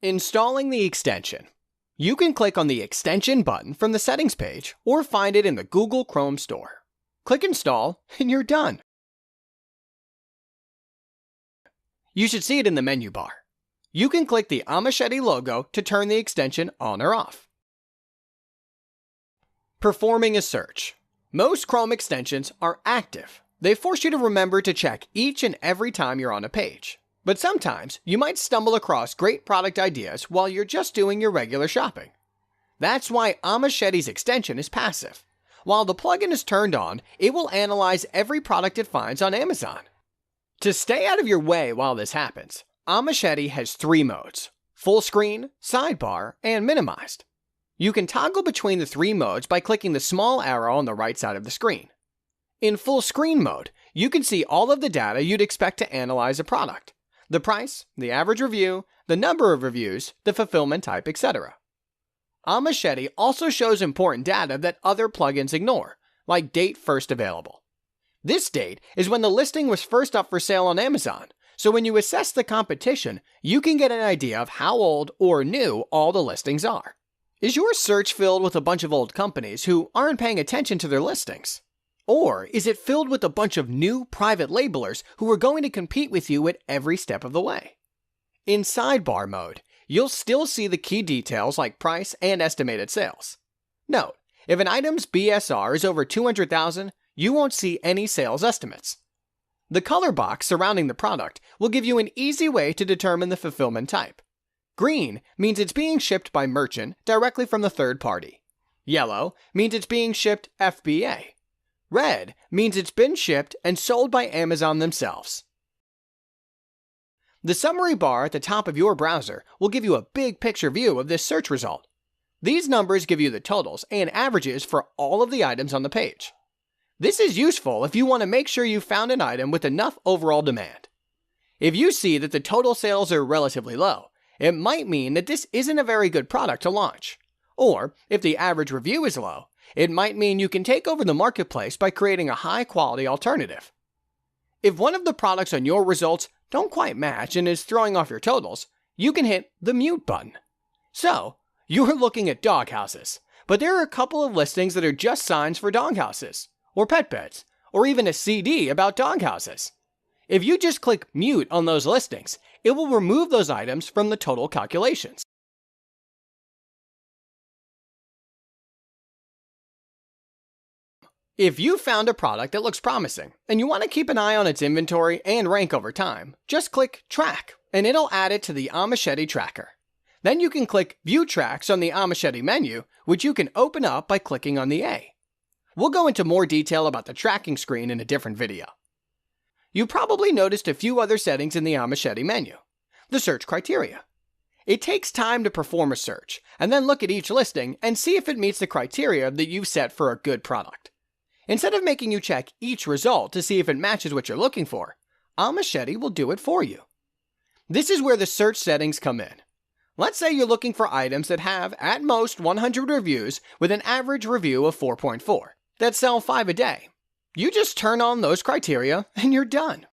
Installing the extension. You can click on the extension button from the settings page or find it in the Google Chrome store. Click install and you're done. You should see it in the menu bar. You can click the Amachete logo to turn the extension on or off. Performing a search. Most Chrome extensions are active. They force you to remember to check each and every time you're on a page. But sometimes you might stumble across great product ideas while you're just doing your regular shopping. That's why Amachete's extension is passive. While the plugin is turned on, it will analyze every product it finds on Amazon. To stay out of your way while this happens, Amachete has 3 modes: full screen, sidebar, and minimized. You can toggle between the 3 modes by clicking the small arrow on the right side of the screen. In full screen mode, you can see all of the data you'd expect to analyze a product: the price, the average review, the number of reviews, the fulfillment type, etc. Amachete also shows important data that other plugins ignore, like date first available. This date is when the listing was first up for sale on Amazon, so when you assess the competition, you can get an idea of how old or new all the listings are. Is your search filled with a bunch of old companies who aren't paying attention to their listings? Or is it filled with a bunch of new private labelers who are going to compete with you at every step of the way? In sidebar mode, you'll still see the key details like price and estimated sales. Note, if an item's BSR is over 200,000, you won't see any sales estimates. The color box surrounding the product will give you an easy way to determine the fulfillment type. Green means it's being shipped by merchant directly from the third party. Yellow means it's being shipped FBA. Red means it's been shipped and sold by Amazon themselves. The summary bar at the top of your browser will give you a big picture view of this search result. These numbers give you the totals and averages for all of the items on the page. This is useful if you want to make sure you found an item with enough overall demand. If you see that the total sales are relatively low, it might mean that this isn't a very good product to launch. Or, if the average review is low, it might mean you can take over the marketplace by creating a high-quality alternative. If one of the products on your results don't quite match and is throwing off your totals, you can hit the mute button. So, you're looking at doghouses, but there are a couple of listings that are just signs for doghouses, or pet beds, or even a CD about doghouses. If you just click mute on those listings, it will remove those items from the total calculations. If you found a product that looks promising and you want to keep an eye on its inventory and rank over time, just click Track and it'll add it to the Amachete tracker. Then you can click View Tracks on the Amachete menu, which you can open up by clicking on the A. We'll go into more detail about the tracking screen in a different video. You probably noticed a few other settings in the Amachete menu. The search criteria. It takes time to perform a search and then look at each listing and see if it meets the criteria that you've set for a good product. Instead of making you check each result to see if it matches what you're looking for, Amachete will do it for you. This is where the search settings come in. Let's say you're looking for items that have, at most, 100 reviews with an average review of 4.4, that sell 5 a day. You just turn on those criteria and you're done.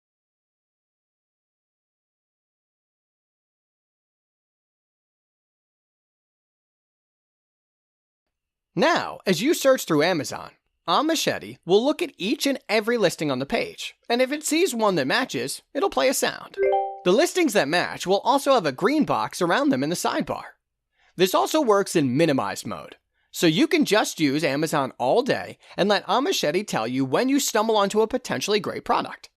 Now, as you search through Amazon, Amachete will look at each and every listing on the page, and if it sees one that matches, it'll play a sound. The listings that match will also have a green box around them in the sidebar. This also works in minimized mode, so you can just use Amazon all day and let Amachete tell you when you stumble onto a potentially great product.